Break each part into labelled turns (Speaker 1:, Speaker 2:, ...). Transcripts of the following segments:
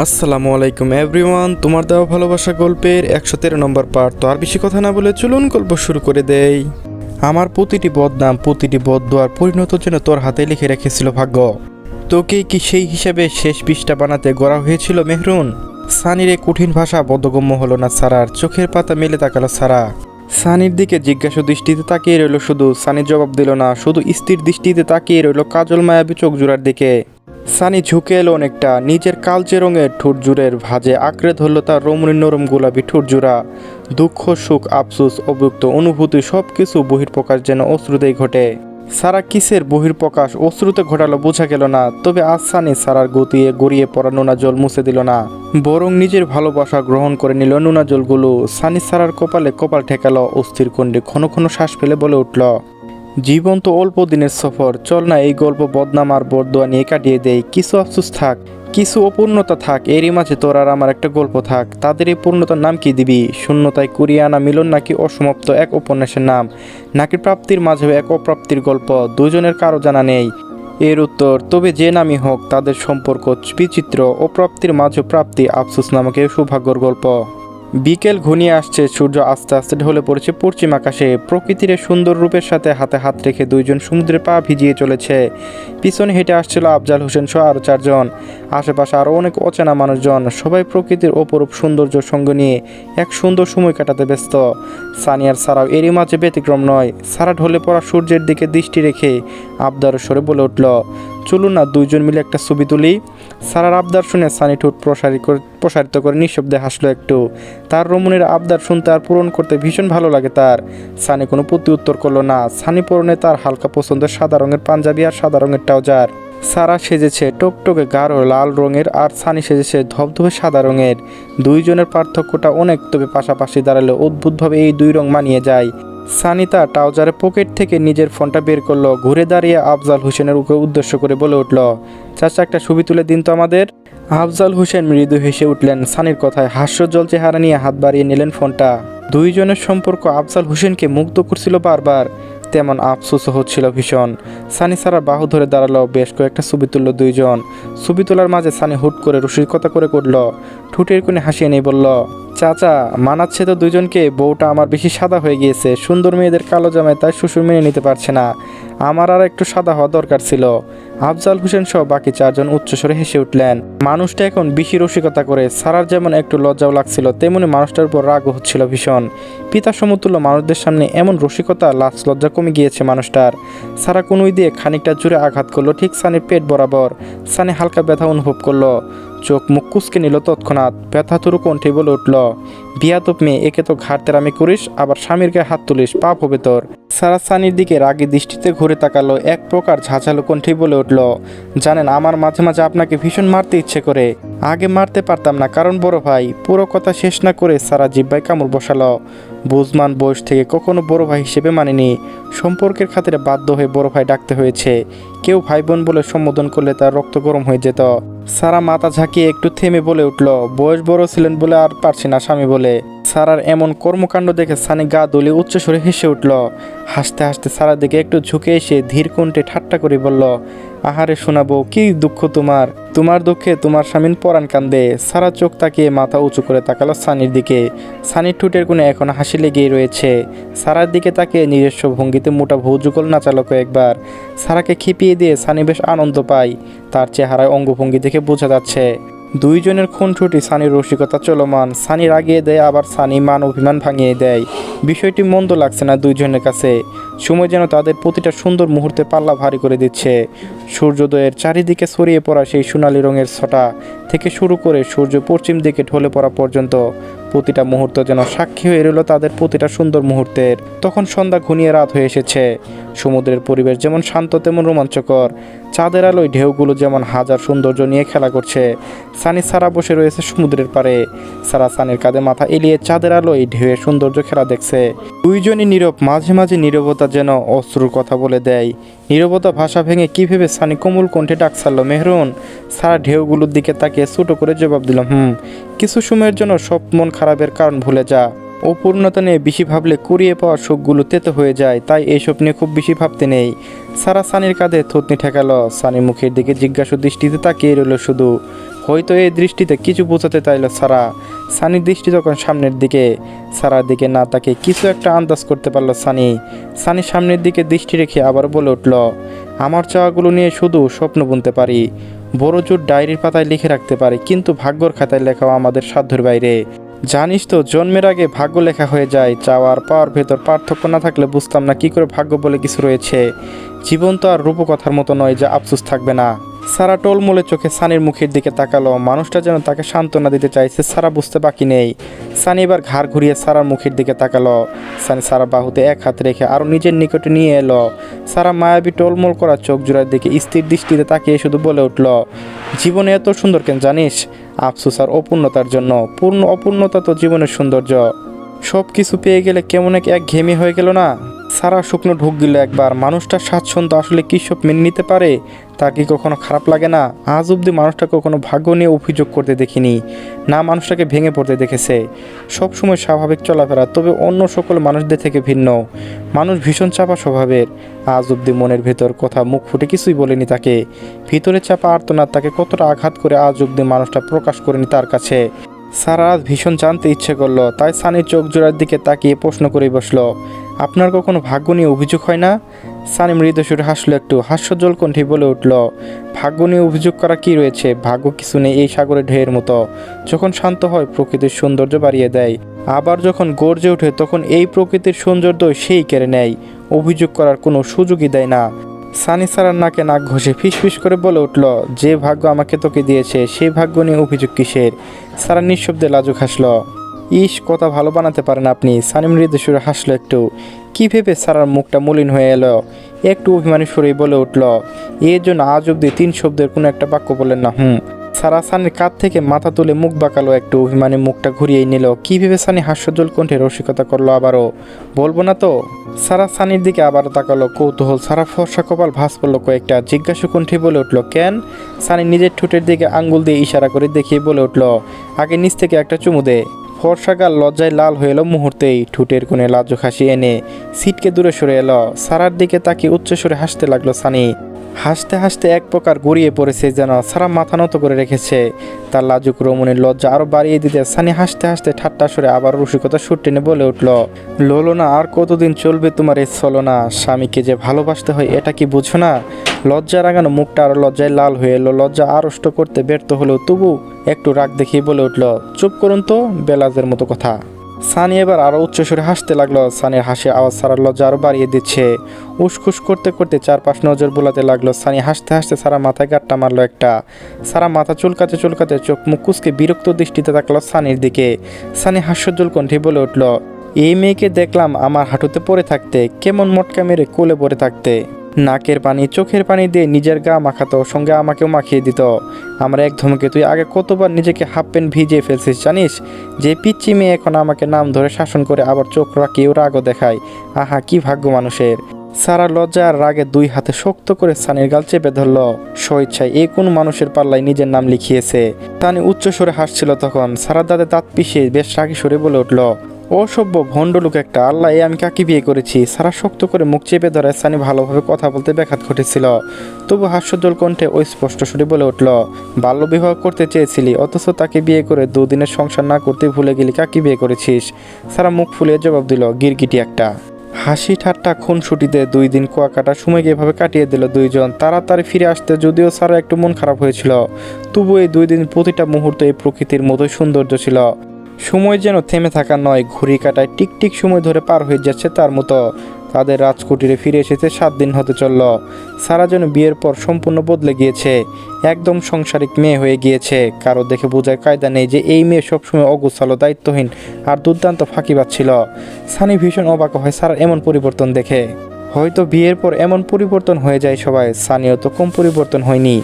Speaker 1: আসসালামু আলাইকুম এভরিওয়ান, তোমার দেওয়া ভালোবাসা গল্পের 113 নম্বর পার্ট। তো আর বেশি কথা না বলে চলুন গল্প শুরু করে দেই। আমার প্রতিটি বদনাম, প্রতিটি বদদোয়ার পরিণত যেন তোর হাতে লিখে রেখেছিল ভাগ্য। তোকে কি সেই হিসাবে শেষ পৃষ্ঠা বানাতে গড়া হয়েছিল মেহরুন? সানির এই কঠিন ভাষা বোধগম্য হলো না সারার। চোখের পাতা মেলে তাকালো সারা। সানির দিকে জিজ্ঞাসা দৃষ্টিতে তাকিয়ে রইল শুধু। সানি জবাব দিল না, শুধু স্থির দৃষ্টিতে তাকিয়ে রইল কাজল মায়াবী চোখ জোড়ার দিকে। সানি ঝুঁকে এলো অনেকটা, নিজের কালচে রঙের ঠোঁট জুড়ের ভাঁজে আঁকড়ে ধরল তার রমণীর নরম গোলাপি ঠোঁট জোড়া। দুঃখ, সুখ, আফসোস, অব্যক্ত অনুভূতি সব কিছু বহির্প্রকাশ যেন অশ্রুতেই ঘটে। সারা কিসের বহির্প্রকাশ অশ্রুতে ঘটালো বোঝা গেল না, তবে আজ সানি সারার গড়িয়ে পড়া নোনা জল মুছে দিল না, বরং নিজের ভালোবাসা গ্রহণ করে নিল নোনা জলগুলো। সানি সারার কপালে কপাল ঠেকালো, অস্থির কণ্ঠে ক্ষণ ক্ষণ শ্বাস ফেলে বলে উঠল, জীবন তো অল্প দিনের সফর, চল না এই গল্প বদনাম আর বরদোয়া নিয়ে কাটিয়ে দেয়। কিছু আফসোস থাক, কিছু অপূর্ণতা থাক, এরই মাঝে তোর আর আমার একটা গল্প থাক। তাদের এই পূর্ণতার নাম কি দিবি? শূন্যতায় কুড়িয়ে আনা মিলন, নাকি অসমাপ্ত এক উপন্যাসের নাম, নাকি প্রাপ্তির মাঝেও এক অপ্রাপ্তির গল্প? দুজনের কারো জানা নেই এর উত্তর। তবে যে নামই হোক, তাদের সম্পর্ক বিচিত্র। অপ্রাপ্তির মাঝে প্রাপ্তি, আফসোস নামক এই সৌভাগ্যর গল্প। বিকেল ঘনিয়ে আসছে, সূর্য আস্তে আস্তে ঢলে পড়েছে পশ্চিম আকাশে। প্রকৃতির সুন্দর রূপের সাথে হাতে হাত রেখে দুইজন সমুদ্রে পা ভিজিয়ে চলেছে। পিছনে হেঁটে আসছিল আফজাল হোসেন সহ আরও চারজন। আশেপাশে আরও অনেক অচেনা মানুষজন, সবাই প্রকৃতির অপরূপ সৌন্দর্য সঙ্গ নিয়ে এক সুন্দর সময় কাটাতে ব্যস্ত। সানিয়ার সারাও এরই মাঝে ব্যতিক্রম নয়। সারা ঢলে পড়া সূর্যের দিকে দৃষ্টি রেখে আবদার স্বরে বলে উঠল, চলুন না দুইজন মিলে একটা ছবি তুলি। সারার আবদার শুনে সানি ঠোঁট প্রসারিত করে নিঃশব্দে হাসলো একটু। তার রমণীর আবদার শুনতে আর পূরণ করতে ভীষণ ভালো লাগে তার। সানি কোনো প্রতি উত্তর করলো না। সানি পরনে তার হালকা পছন্দের সাদা রঙের পাঞ্জাবি আর সাদা রঙের ট্রাউজার। সারা সেজেছে টকটকে গাঢ় লাল রঙের, আর সানি সেজেছে ধবধবে সাদা রঙের। দুইজনের পার্থক্যটা অনেক, তবে পাশাপাশি দাঁড়ালে অদ্ভুতভাবে এই দুই রং মানিয়ে যায়। সানি তার ট্রাউজারের পকেট থেকে নিজের ফোনটা বের করলো, ঘুরে দাঁড়িয়ে আফজাল হোসেনের উদ্দেশ্য করে বলে উঠল, চাচা একটা ছবি তুলে দিন তো আমাদের। আফজাল হোসেন মৃদু হেসে উঠলেন সানির কথায়, হাস্যজ্জ্বল চেহারা নিয়ে হাত বাড়িয়ে নিলেন ফোনটা। দুইজনের সম্পর্ক আফজাল হোসেনকে মুগ্ধ করছিল বারবার, তেমন আফসোসও হচ্ছিল ভীষণ। সানি সারার বাহু ধরে দাঁড়ালো, বেশ কয়েকটা ছবি তুলল দুইজন। ছবি তোলার মাঝে সানি হুট করে রসিকতা করে করল, ঠোঁটের কোণে হাসিয়ে নেই বলল, চাচা মানাচ্ছে তো দুজনকে, বউটা আমার বেশি সাদা হয়ে গিয়েছে, সুন্দর মেয়েদের কালো জামায় তাই শ্বশুর মেনে নিতে পারছে না, আমার আর একটু সাদা হওয়া দরকার ছিল। আফজাল হোসেন সহ বাকি চারজন উচ্চস্বরে হেসে উঠলেন। মানুষটা এখন বেশি রসিকতা করে। সারার যেমন একটু লজ্জাও লাগছিল, তেমনি মানুষটার উপর রাগও হচ্ছিল ভীষণ। পিতা সমতুল্য মানুষদের সামনে এমন রসিকতা, লাজ লজ্জা কমে গিয়েছে মানুষটার। সারা কনুই দিয়ে খানিকটা জোরে আঘাত করলো ঠিক সানির পেট বরাবর। সানি হালকা ব্যথা অনুভব করলো, চোখ মুখ কুচকে নিল তৎক্ষণাৎ। ব্যথাতুরু কণ্ঠে বলে উঠল, বিয়াদব মেয়ে, একে তো ঘাড় তেরামি করিস, আবার স্বামীর গায়ে হাত তুলিস, পাপ হবে তোর। সারা সানির দিকে রাগী দৃষ্টিতে ঘুরে তাকালো, এক প্রকার ঝাঁঝালো কণ্ঠে বলে উঠল, জানেন আমার মাঝে মাঝে আপনাকে ভীষণ মারতে ইচ্ছে করে, আগে মারতে পারতাম না কারণ বড় ভাই। পুরো কথা শেষ না করে সারা জিহ্বায় কামড় বসালো। বুঝমান বয়স থেকে কখনো বড় ভাই হিসেবে মানিনি, সম্পর্কের খাতিরে বাধ্য হয়ে বড় ভাই ডাকতে হয়েছে। কেউ ভাই বোন বলে সম্বোধন করলে তার রক্ত গরম হয়ে যেত। সারা মাথা ঝাঁকিয়ে একটু থেমে বলে উঠল, বয়স বড় ছিলেন বলে আর পারছি না স্বামী বলে। সারার এমন কর্মকাণ্ড দেখে সানি গা দলিয়ে উচ্চস্বরে হেসে উঠল। হাসতে হাসতে সারার দিকে একটু ঝুঁকে এসে ধীর কণ্ঠে ঠাট্টা করে বলল, আহারে শোনাবো, কি দুঃখ তোমার, তোমার দুঃখে তোমার স্বামীন পরাণ কান্দে। সারা চোখ তাকিয়ে মাথা উঁচু করে তাকালো সানির দিকে। সানির ঠোঁটের কোণে এখন হাসি লেগেই রয়েছে। সারার দিকে তাকিয়ে নিজস্ব ভঙ্গিতে মোটা ভৌযুগল নাচালো কয়েকবার। সারাকে খেপিয়ে দিয়ে সানি বেশ আনন্দ পায়, তার চেহারায় অঙ্গভঙ্গি দেখে বোঝা যাচ্ছে। দুইজনের খুনসুটি, সানির রসিকতা চলমান। সানি রাগিয়ে দেয়, আবার সানি মান অভিমান ভাঙিয়ে দেয়। বিষয়টি মন্দ লাগছে না দুইজনের কাছে। সময় যেন তাদের প্রতিটা সুন্দর মুহূর্তে পাল্লা ভারী করে দিচ্ছে। সূর্যোদয়ের চারিদিকে ছড়িয়ে পড়া সেই সোনালি রঙের ছটা থেকে শুরু করে সূর্য পশ্চিম দিকে ঢলে পড়া পর্যন্ত প্রতিটা মুহূর্ত যেন সাক্ষী হয়ে রইল তাদের প্রতিটা সুন্দর মুহূর্তের। তখন সন্ধ্যা ঘনিয়ে রাত হয়ে এসেছে। সমুদ্রের পরিবেশ যেমন শান্ত তেমন রোমাঞ্চকর। চাঁদের আলোয় ঢেউগুলো যেমন হাজার সৌন্দর্য নিয়ে খেলা করছে। সানি সারা বসে রয়েছে সমুদ্রের পাড়ে। সারা সানির কাঁধে মাথা এলিয়ে চাঁদের আলোয় ঢেউয়ের সৌন্দর্য খেলা দেখছে। দুইজনই নীরব, মাঝে মাঝে নীরবতা যেন অশ্রুর কথা বলে দেয়। নীরবতা ভাষা ভেঙে কী ভেবে সানি কোমল কণ্ঠে ডাক ছাড়ল, মেহরুন। সারা ঢেউগুলোর দিকে তাকিয়ে ছোটো করে জবাব দিল, কিছু সময়ের জন্য সব মন খারাপের কারণ ভুলে যা। অপূর্ণতা নিয়ে বেশি ভাবলে কুড়িয়ে পাওয়া সুখগুলো তেতো হয়ে যায়, তাই এইসব নিয়ে খুব বেশি ভাবতে নেই। সারা সানির কাঁধে থুতনি ঠেকালো। সানি মুখের দিকে জিজ্ঞাসু দৃষ্টিতে তাকিয়ে রইল শুধু। হয়তো এই দৃষ্টিতে কিছু বোঝাতে চাইল সারা। সানির দৃষ্টি তখন সামনের দিকে, সারার দিকে না তাকে কিছু একটা আন্দাজ করতে পারল সানি। সানি সামনের দিকে দৃষ্টি রেখে আবার বলে উঠল, আমার চাওয়াগুলো নিয়ে শুধু স্বপ্ন বুনতে পারি, বড় জোর ডায়েরির পাতায় লিখে রাখতে পারি, কিন্তু ভাগ্যর খাতায় লেখাও আমাদের সাধ্যের বাইরে। জানিস তো, জন্মের আগে ভাগ্য লেখা হয়ে যায়। চাওয়ার পাওয়ার ভেতর পার্থক্য না থাকলে বুঝতাম না কী করে ভাগ্য বলে কিছু রয়েছে। জীবন তো আর রূপকথার মতো নয় যে আফসোস থাকবে না। সারা টোলমোলে চোখে সানির মুখের দিকে তাকালো। মানুষটা যেন তাকে সান্ত্বনা দিতে চাইছে, সারা বুঝতে বাকি নেই। সানি এবার ঘাড় ঘুরিয়ে সারার মুখের দিকে তাকালো। সানি সারা বাহুতে এক হাত রেখে আরও নিজের নিকটে নিয়ে এলো। সারা মায়াবী টোলমোল করা চোখ জোড়ার দিকে স্থির দৃষ্টিতে তাকিয়ে শুধু বলে উঠল, জীবনে এত সুন্দর কেন জানিস? আফসোস আর অপূর্ণতার জন্য। পূর্ণ অপূর্ণতা তো জীবনের সৌন্দর্য। সব কিছু পেয়ে গেলে কেমন এক ঘেমি হয়ে গেল না? সারা শুকনো ঢুক দিল একবার। মানুষটার স্বাচ্ছন্দ্য আসলে কী সব মেনে নিতে পারে? তার কি কখনো খারাপ লাগে না? আজ অবধি মানুষটাকে কখনো ভাগ্য নিয়ে অভিযোগ করতে দেখিনি, না মানুষটাকে ভেঙে পড়তে দেখেছে। সবসময় স্বাভাবিক চলাফেরা, তবে অন্য সকল মানুষদের থেকে ভিন্ন। মানুষ ভীষণ চাপা স্বভাবের। আজ অবধি মনের ভেতর কথা মুখ ফুটে কিছুই বলেনি তাকে। ভিতরে চাপা আর্তনাদ তাকে কতটা আঘাত করে আজ অবধি মানুষটা প্রকাশ করেনি তার কাছে। সারা আজ ভীষণ জানতে ইচ্ছে করলো, তাই সানির চোখ জোড়ার দিকে তাকিয়ে প্রশ্ন করেই বসলো, আপনার কখনো ভাগ্য নিয়ে অভিযোগ হয় না? সানি মৃদু সুরে হাসলো একটু, হাস্যজ্জ্বল কণ্ঠে বলে উঠল, ভাগ্য নিয়ে অভিযোগ করা কি রয়েছে? ভাগ্য কিছু নেই এই সাগরের ঢেউয়ের মতো। যখন শান্ত হয় প্রকৃতির সৌন্দর্য বাড়িয়ে দেয়, আবার যখন গর্জে ওঠে তখন এই প্রকৃতির সৌন্দর্য সেই কেড়ে নেয়। অভিযোগ করার কোনো সুযোগই দেয় না। সানি সারার নাকে নাক ঘষে ফিসফিস করে বলে উঠল, যে ভাগ্য আমাকে তোকে দিয়েছে সেই ভাগ্য নিয়ে অভিযোগ কিসের? সারা নিঃশব্দে লাজুক হাসল। ইস, কথা ভালো বানাতে পারেন আপনি। সানি মৃদু সুরে হাসলো একটু। কী ভেবে সারার মুখটা মলিন হয়ে এলো। একটু অভিমানী সুরেই বলে উঠল, এর জন্য আজ অব্দি 3 শব্দের কোনো একটা বাক্য বললেন না। সারা সানির কাঁধ থেকে মাথা তুলে মুখ বাঁকালো একটু, অভিমানী মুখটা ঘুরিয়েই নিল। কী ভেবে সানি হাস্যজ্জ্বল কণ্ঠে রসিকতা করলো আবারও, বলবো না তো? সারা সানির দিকে আবারও তাকালো কৌতূহল। সারা ফর্সা কপাল ভাঁজ করলো কয়েকটা, জিজ্ঞাসু কণ্ঠে বলে উঠল, কেন? সানি নিজের ঠোঁটের দিকে আঙ্গুল দিয়ে ইশারা করে দেখিয়ে বলে উঠল, আগে নিচ থেকে একটা চুমু দে। ফর্সা গাল লজ্জায় লাল হয়ে এলো মুহূর্তেই। ঠোঁটের কোণে লাজুক হাসি এনে সিটকে দূরে সরে এলো। সারার দিকে তাকিয়ে উচ্চস্বরে হাসতে লাগলো সানি। হাসতে হাসতে এক প্রকার গড়িয়ে পড়েছে, যেন সারা মাথা নত করে রেখেছে। তার লাজুক রমণীর লজ্জা আরও বাড়িয়ে দিতে সানি হাসতে হাসতে ঠাট্টা সরে আবার রসিকতা সুর টেনে বলে উঠল, লোলনা, আর কতদিন চলবে তোমার এই ছলনা? স্বামীকে যে ভালোবাসতে হয় এটা কি বুঝো না? লজ্জা রাঙানো মুখটা আরও লজ্জায় লাল হয়ে এলো। লজ্জা আড়ষ্ট করতে ব্যর্থ হলেও তবু একটু রাগ দেখিয়ে বলে উঠল, চুপ করুন তো, বেলাজের মতো কথা। সানি এবার আরও উচ্চস্বরে হাসতে লাগলো। সানির হাসি আওয়াজ সারার লজ্জা আরও বাড়িয়ে দিচ্ছে। উসখুস করতে করতে চারপাশ নজর বোলাতে লাগলো। সানি হাসতে হাসতে সারা মাথায় গাঁটটা মারলো একটা। সারা মাথা চুলকাতে চুলকাতে চোখ মুখ কুঁচকে বিরক্ত দৃষ্টিতে তাকালো সানির দিকে। সানি হাস্যজ্জ্বল কণ্ঠে বলে উঠল, এই মেয়েকে দেখলাম আমার হাঁটুতে পড়ে থাকতে, কেমন মটকা মেরে কোলে পড়ে থাকতে। নাকের পানি চোখের পানি দিয়ে নিজের গা মাখাতো, সঙ্গে আমাকেও মাখিয়ে দিত। আমার এক ধমকে তুই আগে কতবার নিজেকে হাফ প্যান্ট ভিজিয়ে ফেলছিস জানিস? যে পিচ্চি মেয়ে এখন আমাকে নাম ধরে শাসন করে, আবার চোখ রাখিয়েও রাগও দেখায়। আহা, কি ভাগ্য মানুষের। সারা লজ্জা আর রাগে 2 হাতে শক্ত করে সানির গাল চেপে ধরল। স্বইচ্ছায় এই কোন মানুষের পাল্লায় নিজের নাম লিখিয়েছে। সানি উচ্চস্বরে হাসছিল তখন। সারা দাঁতে দাঁত পিষে বেশ রাগী সরে বলে উঠল, অসভ্য ভণ্ড লোক একটা, আল্লাহ, আমি কাকে বিয়ে করেছি? সারা শক্ত করে মুখ চেপে ধরে সানি ভালোভাবে কথা বলতে ব্যাঘাত ঘটেছিল। তবু হাস্যজ্জ্বল কণ্ঠে ওই স্পষ্ট সুরে বলে উঠল, বাল্যবিবাহ করতে চেয়েছিলি, অথচ তাকে বিয়ে করে 2 দিনের সংসার না করতে ভুলে গেলি কাকে বিয়ে করেছিস? সারা মুখ ফুলিয়ে জবাব দিল, গিরগিটি একটা। হাসি ঠাট্টা খুনসুটিতে 2 দিন কুয়াকাটার সময়কে এভাবে কাটিয়ে দিল দুইজন। তাড়াতাড়ি ফিরে আসতে যদিও সারা একটু মন খারাপ হয়েছিল, তবু এই 2 দিন প্রতিটা মুহূর্ত এই প্রকৃতির মতোই সৌন্দর্য ছিল। সময় যেন থেমে থাকা নয়, ঘড়ি কাটায় টিকটিক সময় ধরে পার হয়ে যাচ্ছে তার মতো। তাদের রাজকুটিরে ফিরে এসেছে 7 দিন হতে চলল। সারা যেন বিয়ের পর সম্পূর্ণ বদলে গিয়েছে, একদম সংসারিক মেয়ে হয়ে গিয়েছে। কারো দেখে বোঝার কায়দা নেই যে এই মেয়ে সবসময় অগোছালো, দায়িত্বহীন আর দুর্দান্ত ফাঁকিবাজ ছিল। সানি ভীষণ অবাক হয় সারার এমন পরিবর্তন দেখে। হয়তো বিয়ের পর এমন পরিবর্তন হয়ে যায় সবাই, সানিও তো কম পরিবর্তন হয়নি।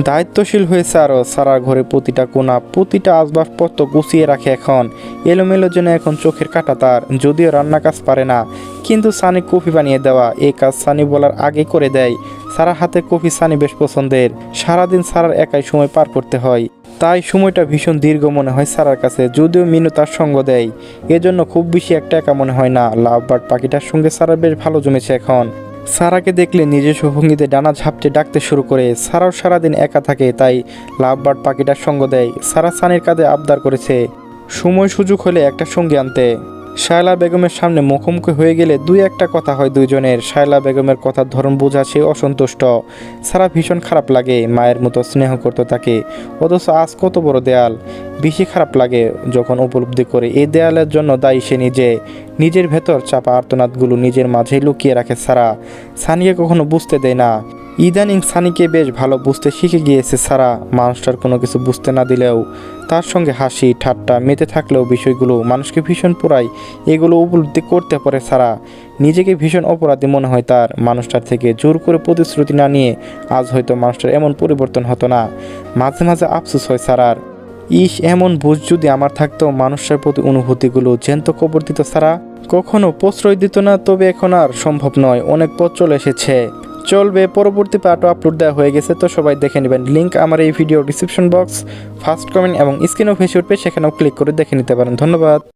Speaker 1: দায়িত্বশীল হয়েছে আরও। সারার ঘরে প্রতিটা কোণা, প্রতিটা আসবাবপত্র গুছিয়ে রাখে এখন। এলোমেলো যেন এখন চোখের কাটা তার। যদিও রান্না কাজ পারে না, কিন্তু সানি কফি বানিয়ে দেওয়া এই কাজ সানি বলার আগে করে দেয়। সারার হাতে কফি সানি বেশ পছন্দের। সারাদিন সারার একাই সময় পার করতে হয়, তাই সময়টা ভীষণ দীর্ঘ মনে হয় সারার কাছে। যদিও মিনু তার সঙ্গ দেয়, এজন্য খুব বেশি একটা একা মনে হয় না। লাভ বার্ড পাখিটার সঙ্গে সারার বেশ ভালো জমেছে এখন। সারাকে দেখলে নিজস্ব ভঙ্গিতে ডানা ঝাপটে ডাকতে শুরু করে। সারাও সারাদিন একা থাকে, তাই লাভবার্ড পাখিটার সঙ্গ দেয়। সারা সানির কাঁধে আবদার করেছে সময় সুযোগ হলে একটা সঙ্গী আনতে। শায়লা বেগমের সামনে মুখোমুখি হয়ে গেলে দুই একটা কথা হয় দুইজনের। শায়লা বেগমের কথার ধরন বোঝা সে অসন্তুষ্ট। সারা ভীষণ খারাপ লাগে, মায়ের মতো স্নেহ করতো তাকে, অথচ আজ কত বড় দেয়াল। বেশি খারাপ লাগে যখন উপলব্ধি করে এই দেয়ালের জন্য দায়ী সে নিজে। নিজের ভেতর চাপা আর্তনাদগুলো নিজের মাঝেই লুকিয়ে রাখে সারা, সানিকে কখনো বুঝতে দেয় না। ইদানিং সানিকে বেশ ভালো বুঝতে শিখে গিয়েছে সারা। মানুষটার কোনো কিছু বুঝতে না দিলেও তার সঙ্গে হাসি ঠাট্টা মেতে থাকলেও বিষয়গুলো মানুষকে ভীষণ পোড়ায়। এগুলো উপলব্ধি করতে পারে সারা। নিজেকে ভীষণ অপরাধী মনে হয় তার। মানুষটার থেকে জোর করে প্রতিশ্রুতি না নিয়ে আজ হয়তো মানুষটার এমন পরিবর্তন হতো না। মাঝে মাঝে আফসোস হয় সারার, ইস এমন বুঝ যদি আমার থাকতো। মানুষটার প্রতি অনুভূতিগুলো জ্যান্ত কবর দিত সারা, কখনো প্রশ্রয় দিত না। তবে এখন আর সম্ভব নয়, অনেক পথ চলে এসেছে। চলবে, পরবর্তী পার্টও আপলোড দেওয়া হয়ে গেছে, তো সবাই দেখে নেবেন। লিঙ্ক আমার এই video description box, first comment এবং স্ক্রিনও ভেসে উঠবে, সেখানেও ক্লিক করে দেখে নিতে পারেন। ধন্যবাদ।